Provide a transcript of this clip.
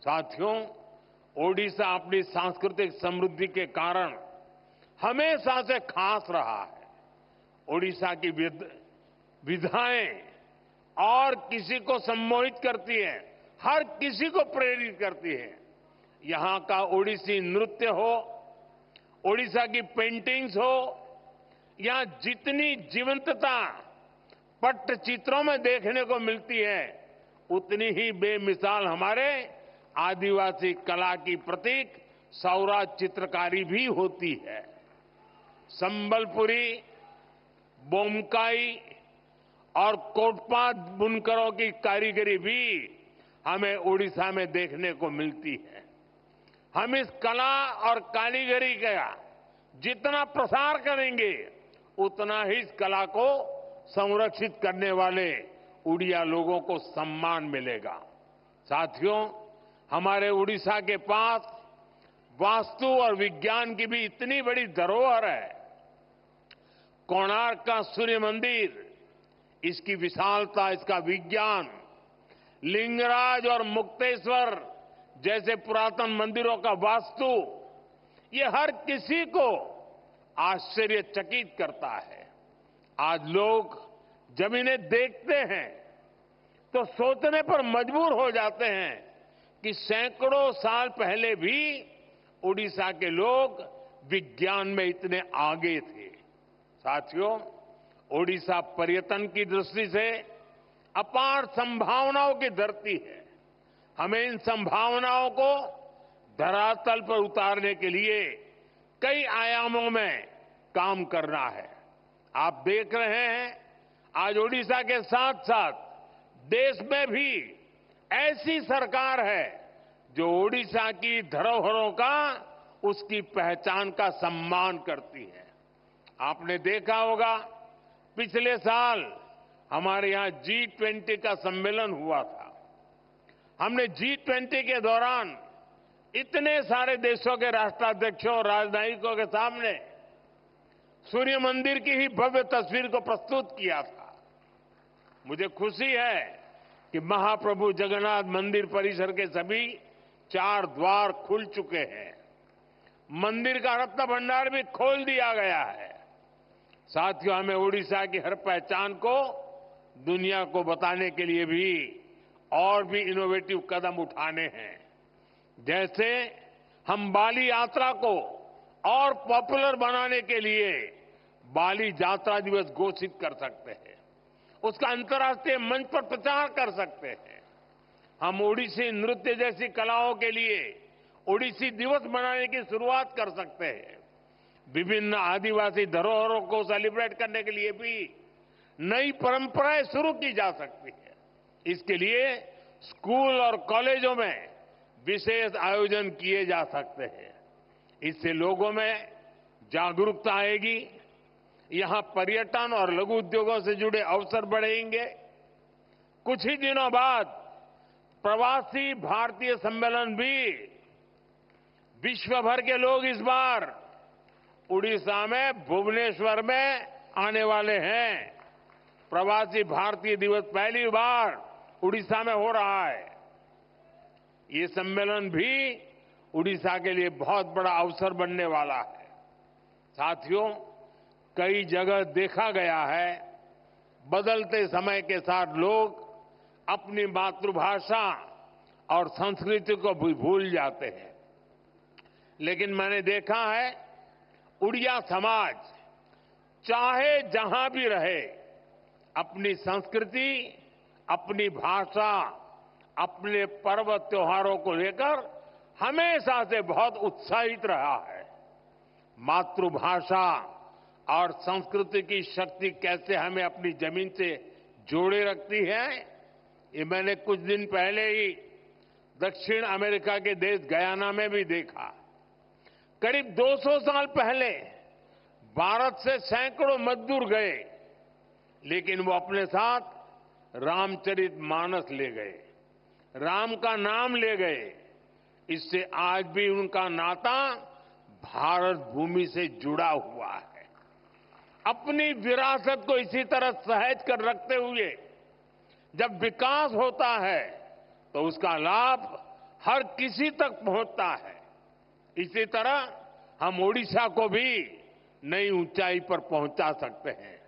साथियों, ओडिशा अपनी सांस्कृतिक समृद्धि के कारण हमेशा से खास रहा है। ओडिशा की विधाएं और किसी को सम्मोहित करती है, हर किसी को प्रेरित करती है। यहां का ओडिसी नृत्य हो, ओडिशा की पेंटिंग्स हो, यहां जितनी जीवंतता पट्टचित्रों में देखने को मिलती है, उतनी ही बेमिसाल हमारे आदिवासी कला की प्रतीक सौरा चित्रकारी भी होती है। संबलपुरी, बोमकाई और कोटपात बुनकरों की कारीगरी भी हमें ओडिशा में देखने को मिलती है। हम इस कला और कारीगरी का जितना प्रसार करेंगे, उतना ही इस कला को संरक्षित करने वाले उड़िया लोगों को सम्मान मिलेगा। साथियों, हमारे उड़ीसा के पास वास्तु और विज्ञान की भी इतनी बड़ी धरोहर है। कोणार्क का सूर्य मंदिर, इसकी विशालता, इसका विज्ञान, लिंगराज और मुक्तेश्वर जैसे पुरातन मंदिरों का वास्तु, ये हर किसी को आश्चर्यचकित करता है। आज लोग जब इन्हें देखते हैं तो सोचने पर मजबूर हो जाते हैं कि सैकड़ों साल पहले भी ओडिशा के लोग विज्ञान में इतने आगे थे। साथियों, ओडिशा पर्यटन की दृष्टि से अपार संभावनाओं की धरती है। हमें इन संभावनाओं को धरातल पर उतारने के लिए कई आयामों में काम करना है। आप देख रहे हैं, आज ओडिशा के साथ साथ देश में भी ऐसी सरकार है जो ओडिशा की धरोहरों का, उसकी पहचान का सम्मान करती है। आपने देखा होगा, पिछले साल हमारे यहां G20 का सम्मेलन हुआ था। हमने G20 के दौरान इतने सारे देशों के राष्ट्राध्यक्षों और राजनयिकों के सामने सूर्य मंदिर की ही भव्य तस्वीर को प्रस्तुत किया था। मुझे खुशी है कि महाप्रभु जगन्नाथ मंदिर परिसर के सभी 4 द्वार खुल चुके हैं। मंदिर का रत्न भंडार भी खोल दिया गया है। साथियों, हमें ओडिशा की हर पहचान को दुनिया को बताने के लिए भी और भी इनोवेटिव कदम उठाने हैं। जैसे हम बाली यात्रा को और पॉपुलर बनाने के लिए बाली यात्रा दिवस घोषित कर सकते हैं, उसका अंतर्राष्ट्रीय मंच पर प्रचार कर सकते हैं। हम ओडिसी नृत्य जैसी कलाओं के लिए ओडिसी दिवस मनाने की शुरुआत कर सकते हैं। विभिन्न आदिवासी धरोहरों को सेलिब्रेट करने के लिए भी नई परंपराएं शुरू की जा सकती है। इसके लिए स्कूल और कॉलेजों में विशेष आयोजन किए जा सकते हैं। इससे लोगों में जागरूकता आएगी, यहां पर्यटन और लघु उद्योगों से जुड़े अवसर बढ़ेंगे। कुछ ही दिनों बाद प्रवासी भारतीय सम्मेलन भी, विश्व भर के लोग इस बार उड़ीसा में भुवनेश्वर में आने वाले हैं। प्रवासी भारतीय दिवस पहली बार उड़ीसा में हो रहा है। ये सम्मेलन भी उड़ीसा के लिए बहुत बड़ा अवसर बनने वाला है। साथियों, कई जगह देखा गया है, बदलते समय के साथ लोग अपनी मातृभाषा और संस्कृति को भी भूल जाते हैं। लेकिन मैंने देखा है, उड़िया समाज चाहे जहां भी रहे, अपनी संस्कृति, अपनी भाषा, अपने पर्व त्योहारों को लेकर हमेशा से बहुत उत्साहित रहा है। मातृभाषा और संस्कृति की शक्ति कैसे हमें अपनी जमीन से जोड़े रखती है, ये मैंने कुछ दिन पहले ही दक्षिण अमेरिका के देश गयाना में भी देखा। करीब 200 साल पहले भारत से सैकड़ों मजदूर गए, लेकिन वो अपने साथ रामचरितमानस ले गए, राम का नाम ले गए। इससे आज भी उनका नाता भारत भूमि से जुड़ा हुआ है। अपनी विरासत को इसी तरह सहेज कर रखते हुए जब विकास होता है, तो उसका लाभ हर किसी तक पहुंचता है। इसी तरह हम ओडिशा को भी नई ऊंचाई पर पहुंचा सकते हैं।